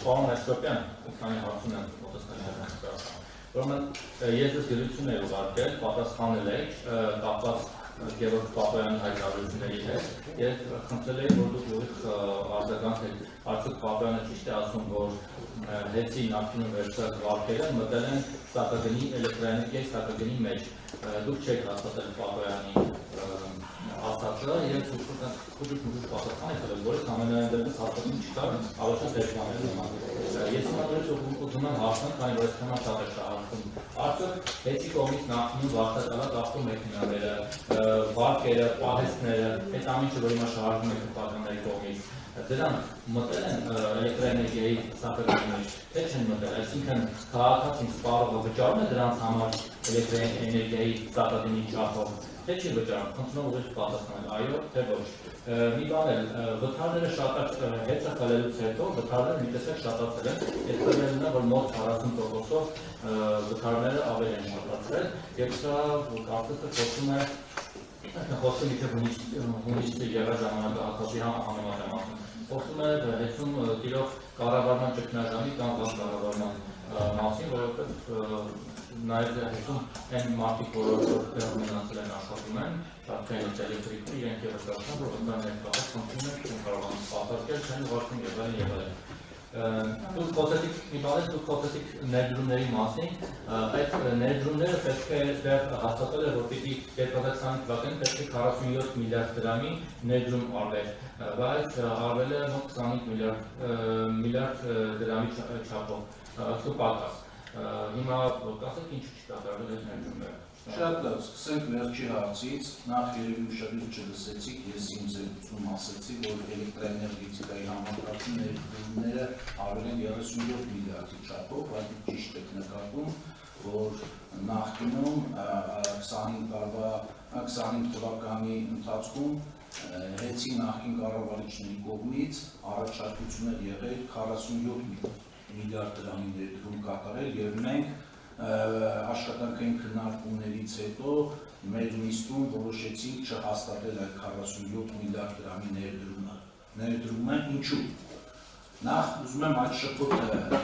Պարոն Էսոպյան, քանի հարցում եմ ուրեմն ես ձեզ գրություն եմ ուղարկել, պատասխանել եք կապված Գևորգ Պապայանի հայտարարությունների հետ եւ խնդրել եմ որ դուք ուղիղ արձագանք եք արդյոք Պապայանը ճիշտ է ասում որ հեցի նախկինում վերջրած վարկերը մտել են սակագնի էլեկտրաէներգիայի սակագնի մեջ դուք չեք հաստատել Պապայանի ասածը եւ խուժուկ պատասխան եք տվել որը ամենայն դեպս հաստատում չկար առաջին դեպքերից ես ուզում եմ հարցնել քանի որ այս թեման շատ է շահարկում արդյոք հեցի կողմից նախկինում վարձակալած ավտոմեքենաները վարկերը, պահեստները, այդ ամենը որ հիմա շահարկում եք պատկանների կողմից դրան մտել են էլեկտրաէներգիայի սակագնի մեջ թե չեն մտել այսինքն քաղաքացին սպառողը վճարում է դրանց համար էլեկտրաէներգիայի սակագնի չափով թե չի վճարում, խնդրում ուղիղ պատասխանել, այո, թե ոչ։ Մի բան էլ, վթարները հետը խլելուց հետո վթարները մի տեսակ շատացել են, այդ խլելն է, որ մոտ 40%-ով վթարները ավել են շատացել, և սա կարծես է խոսում իթե հունիսի եղած ժամանակահատվածի համեմատ եմ ասում, խոսում է հեծում տիրող կառավարման ճգնաժամի կամ վաղ կառավարման մասին, որովհետև նաև հեծում այն մարդիկ, որոնք մնացել են աշխատում են, շարքային էլեկտրիկը իրենք ևս դարձան, որ վտարներ կապած խնդրում են չեն կարողանում սպասարկել, չեն ուղարկում եւ այլն։ Դուք խոսեցիք ներդրումների մասին, այդ ներդրումները պետք է դեռ հաստատել է, որ պիտի 2020 թվականին պետք է 47 միլիարդ դրամի ներդրում արվեր, բայց արվել է մոտ 25 միլիարդ դրամի չափով, պակաս։ Հիմա կասեք ինչ չկատարվել այս ներդրումները։ Շատ լավ, սկսենք վերջի հարցից, նախ երևի ուշադրություն չլսեցիք, ես իմ զեկուցում ասեցի, որ էլեկտրաէներգետիկայի համակարգի ներդրումները արվել են 37 միլիարդի չափով, բայց ճիշտ եք նկատում, որ նախկինում 25 թվականի ընթացքում հեցի նախկին կառավարիչների կողմից առաջարկություններ եղել 47 միլիարդ դրամի ներդրում կատարել եւ մենք աշխատանքային քննարկումներից հետո մեր նիստում որոշեցինք չհաստատել այդ 47 միլիարդ դրամի ներդրումը, ինչու։ Նախ ուզում եմ այդ շփոթը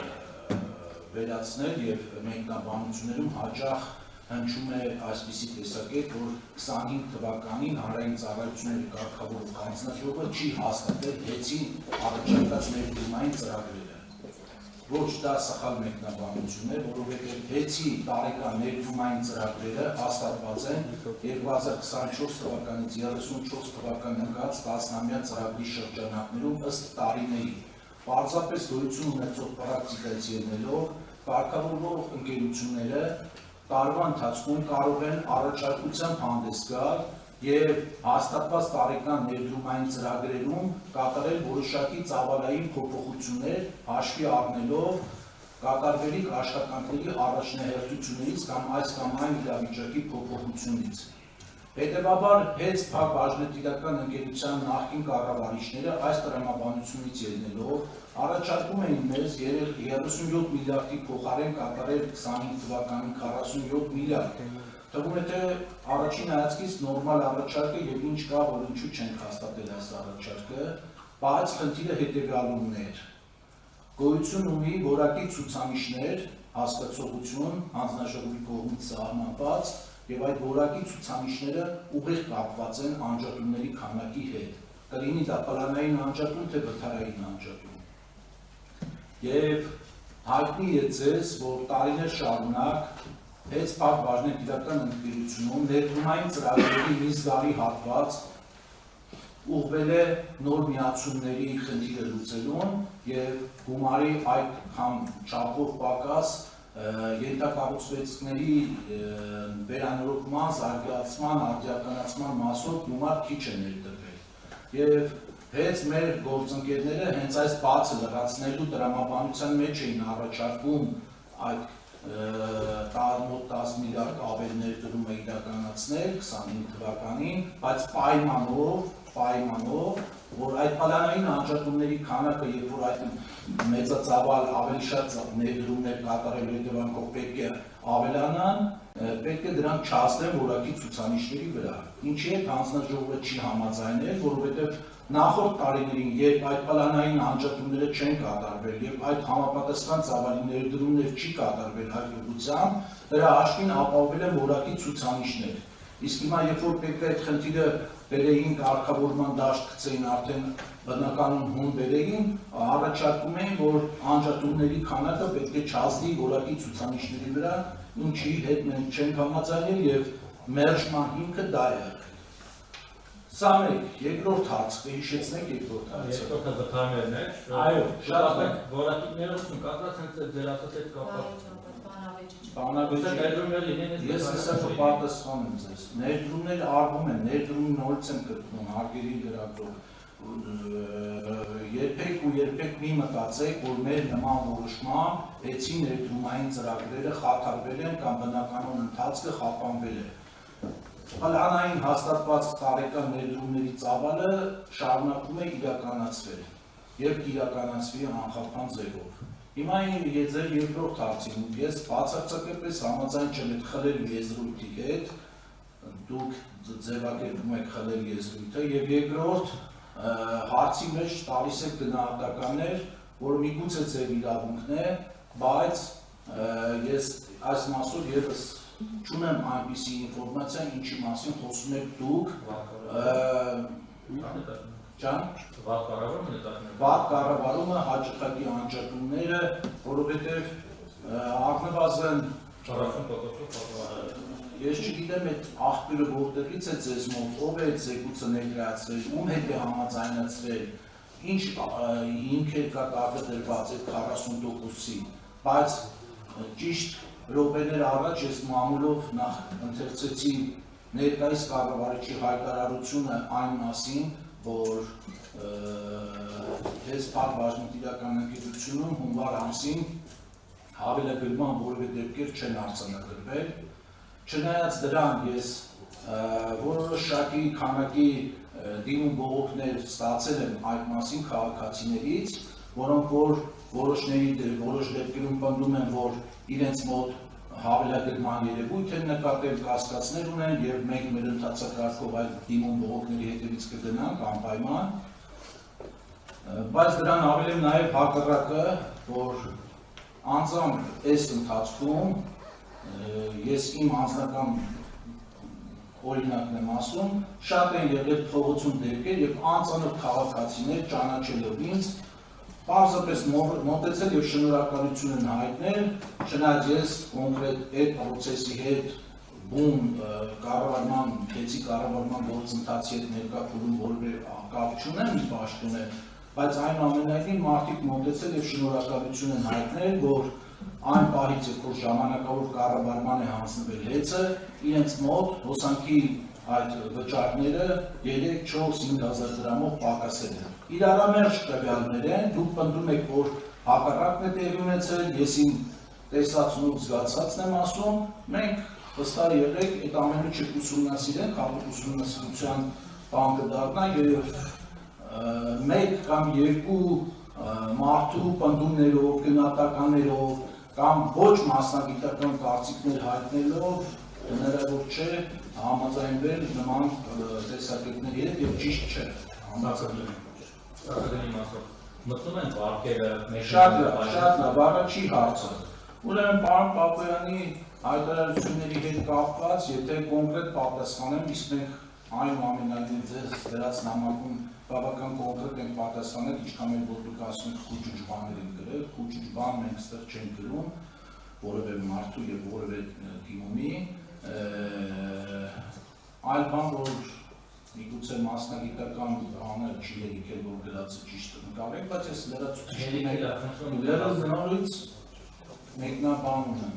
վերացնել եւ մեկնաբանություններում հաճախ հնչում է այսպիսի տեսակետ, որ 25 թվականին հանրային ծառայությունների կարգավորող հանձնաժողովը չի հաստատել հեցի առաջարկած ներդրումային ծրագրերը։ Ոչ դա սխալ մեկնաբանություն է, որովհետև հեցի տարեկան ներդրումային ծրագրերը հաստատված են 2024 թվականից 34 թվական ընկած 10-ամյա ծրագրի շրջանակներում ըստ տարիների։ Պարզապես գոյություն ունեցող պրակտիկայից ելնելով կարգավորող ընկերությունները տարվա ընթացքում կարող են առաջարկությամբ հանդես գալ և հաստատված տարեկան ներդրումային ծրագրերում կատարել որոշակի ծավալային փոփոխություններ հաշվի առնելով կատարվելիք աշխատանքների առաջնահերթություններից կամ այս կամ այն իրավիճակի փոփոխությունից։ Հետևաբար հենց Փակ բաժնետիրական ընկերության նախկին կառավարիչները այս տրամաբանությունից ելնելով առաջարկում էին մեզ 37 միլիարդի փոխարեն կատարել 25 թվականին 47 միլիարդ։ Թվում է թե առաջին հայացքից նորմալ առաջարկը եւ ինչ կա, որ ինչու չենք հաստատել այս առաջարկը, բայց խնդիրը հետեւյալումն էր։ Գոյություն ունի որակի ցուցանիշներ, հասկացողություն, հանձնաժողովի կողմից սահմանված եւ այդ որակի ցուցանիշները ուղիղ կապված են անջատումների քանակի հետ։ Կլինի դա պլանային անջատում, թե վթարային անջատում։ Եվ հայտնի է ձեզ, որ տարիներ շարունակ հենց Փակ բաժնետիրական ընկերությունում ներդրումային ծրագրերի մի զգալի հատված ուղղվել է նոր միացումների խնդիրը լուծելուն եւ գումարի այդ չափով պակաս ենթակառուցվածքների վերանորոգման, զարգացման, արդիականացման մասով գումար քիչ է ներդրվել։ Եվ հենց մեր գործընկերները հենց այս բացը լրացնելու տրամաբանության մեջ էին առաջարկում այդ մոտ 10 միլիարդ ավել ներդրումը իրականացնել 25 թվականին, բայց պայմանով, որ այդ պլանային անջատումների քանակը, երբ որ այդ մեծածավալ ավելի շատ ներդրումներ կատարելու հետևանքով պետք է ավելանան, պետք է դրանք չհասնեն որակի ցուցանիշների վրա։ ինչի հետ հանձնաժողովը չի համաձայնել, որովհետև նախորդ տարիներին, երբ այդ պլանային անջատումները չեն կատարվել, երբ այդ համապատասխան ծավալի ներդրումներ չի կատարվել հաջողությամբ, դրա հաշվին ապահովել են որակի ցուցանիշներ։ Իսկ հիմա երբ որ պետք է այդ խնդիրը բերեին կարգավորման դաշտ գցեին, արդեն բնականon հուն բերեին, առաջարկում էին, որ անջատումների քանակը պետք է չազդի որակի ցուցանիշների վրա, ինչի հետ մենք չենք համաձայնել եւ մերժման հիմքը դա է։ Սա մեկ, երկրորդ հարց, կհիշեցնեք երկրորդ հարցը։ Երկրորդը վթարներն է։ Այո, շատ լավ։ Որակի ներողություն կատարած հենց ձեր ասած հետ կապված։ Ես հեսա կպարտասխանեմ ձեզ, ներդրումներ արվում են, ներդրում նորից եմ կրտնում, հարգելի լրագրող, երբեք ու երբեք մի մտածեք, որ մեր նման որոշմամբ էցի ներդրումային ծրագրերը խաթարվել են կամ բնականon ընթացքը խափանվել է։ Պլանային հաստատված տարեկան ներդրումների ծավալը շարունակում է իրականացվել, երբ իրականացվի անխափան ձևով։ Հիմա ձեր երկրորդ հարցին, ես բացարձակապես համաձայն չեմ այդ խլել եզրույթի հետ, դուք ձևակերպում եք խլել եզրույթը, եւ երկրորդ հարցի մեջ տալիս եք գնահատականներ, որ միգուցե ձեր իրավունքն է, բայց ես այս մասով եւս չունեմ այնպիսի ինֆորմացիա, ինչի մասին խոսում եք դուք, վատ կառավարումը, հաճախակի անջատումները, որովհետև առնվազն ես չգիտեմ այդ աղբյուրը որտեղից է ձեզ մոտ, ով է այդ զեկույցը ներկայացրել, ում հետ է համաձայնացրել, ինչ հիմքեր կա տարբերված այդ 40%-ի, բայց ճիշտ րոպեներ առաջ ես մամուլով նախ ընթերցեցի ներկայիս կառավարիչի հայտարարությունը այն մասին, որ ես Բաժնետիրական ընկերությունում հունվար ամսին հավելագրման որևէ դեպքեր չեն արձանագրվել, չնայած դրան ես որոշակի քանակի դիմում բողոքներ ստացել եմ այդ մասին քաղաքացիներից, որոնք որ որոշ դեպքերում պնդում են, որ իրենց մոտ հավելագրման երևույթ են նկատել, կասկածներ ունեն եւ մենք մեր ընթացակարգով այդ դիմում բողոքների հետևից կգնանք անպայման, բայց դրան ավելի նաեւ հակառակը, որ անձամբ այս ընթացքում ես իմ անձնական օրինակն եմ ասում, շատ են եղել փողոցում դեպքեր եւ անծանոթ քաղաքացիներ ճանաչելով ինձ պարզապես մոտեցել եւ շնորհակալություն են հայտնել, չնայած ես կոնկրետ այդ process-ի հետ բուն կառավարման, քեցի կառավարման գործընթացի հետ ներկա փուլում որևէ կապ չունեմ իր պաշտոնը, բայց այնուամենայնիվ մարդիկ մոտեցել եւ շնորհակալություն են հայտնել, որ այն պահից որ ժամանակավոր կառավարման է հանձնվել հեծը, իրենց մոտ հոսանքի այդ վճարները 3-4-5,000 դրամով պակասել են։ Իրարամերժ տվյալներ են, դուք պնդում եք, որ հակառակն է տեղի ունեցել, ես իմ տեսածն ու զգացածն եմ ասում, մենք վստահ եղեք, այդ ամենը չուսումնասիրենք, հատուկ ուսումնասիրության բան կդառնա եւ մեկ կամ երկու մարդու պնդումներով, գնահատականներով կամ ոչ մասնագիտական կարծիքներ հայտնելով հնարավոր չէ համաձայնվել նման տեսակետների հետ եւ ճիշտ չէ մտնում են վարկերը շատ լավ, առաջի հարցը ուրեմն պարոն Պապոյանի հայտարարությունների հետ կապված, եթե կոնկրետ պատասխանեմ, իսկ մենք այնուամենայնիվ ձեզ դրած նամակում բավական կոնկրետ ենք պատասխանել, ինչքան էլ որ դուք ասում եք խուճուճ բաներ են գրել, խուճուճ բան մենք ստեղ չենք գրում, որևէ մարդու եւ որևէ դիմումի, այլ բան, որ միգուցե մասնագիտական բանը չի ելիքել, որ գրածը ճիշտ նկարեք, բայց ես լրացուցիչ մեկնաբան ունեմ։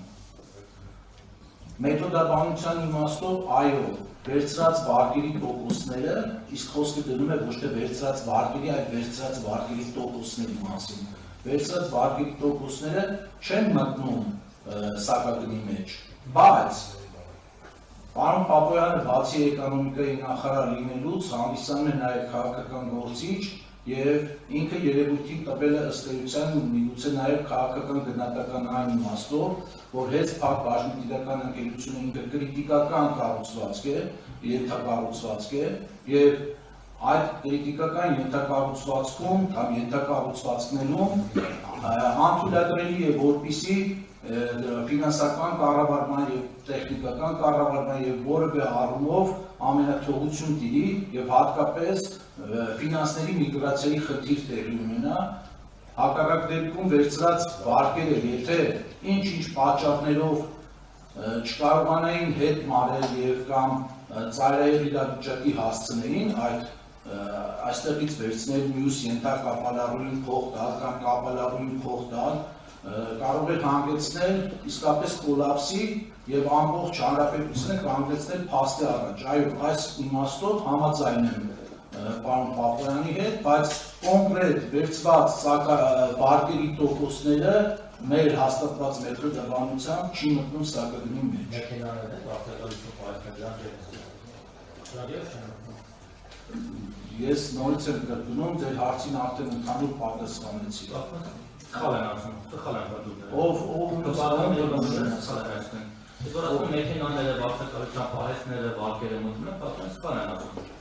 Մեթոդաբանության իմաստով, այո, վերցրած վարկերի տոկոսները, իսկ խոսքը դնում է ոչ թե վերցրած վարկերի, այլ վերցրած վարկերի տոկոսների մասին։ Վերցրած վարկերի տոկոսները չեն մտնում սակագնի մեջ, բայց պարոն Պապոյանը բացի էկոնոմիկայի նախարար լինելուց հանդիսանում է նաև քաղաքական գործիչ եւ ինքը երևույթին տվել է ըստ էության միգուցե նաև քաղաքական գնահատական այն իմաստով, որ հենց փակ բաժնետիրական ընկերությունը ինքը կրիտիկական կառուցվածք է, ենթակառուցվածք է եւ այդ քրիտիկական ենթակառուցվածքում կամ ենթակառուցվածքներում անթույլատրելի է որպիսի ֆինանսական կառավարման եւ տեխնիկական կառավարման եւ որևէ առումով ամենաթողություն տիրի եւ հատկապես ֆինանսների միգրացիայի խնդիր տեղի ունենա հակառակ դեպքում վերցրած վարկերը եթե ինչ-ինչ պատճառներով չկարողանային հետ մարել եւ կամ ծայրահեղ իրավիճակի հասցնեին այստեղից վերցնել մյուս ենթակապալառուին փող տալ կամ կապալառուին փող տալ կարող է հանգեցնել իսկապես կոլապսի եւ ամբողջ հանրապետությունը կանգնեցնել փաստի առաջ այո այս իմաստով համաձայն եմ պարոն Պապոյանի հետ բայց կոնկրետ վերցված վարկերի տոկոսները մեր հաստատված մեթոդաբանությամբ չի մտնում սակագնի մեջ Ես նորից եմ կրկնում, ձեր հարցին արդեն ընդհանուր պատասխանեցի։ Սխալ են ասում, սխալ են պատուտները։ Ով մեքենաները, վարձակալության պահեսները, վարկերը մտնում են, պատմեն սխալ են ասում։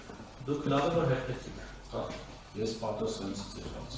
Դուք լավ է որ հերթեցիք։ Ես պատասխանեցի ձեր հարցին։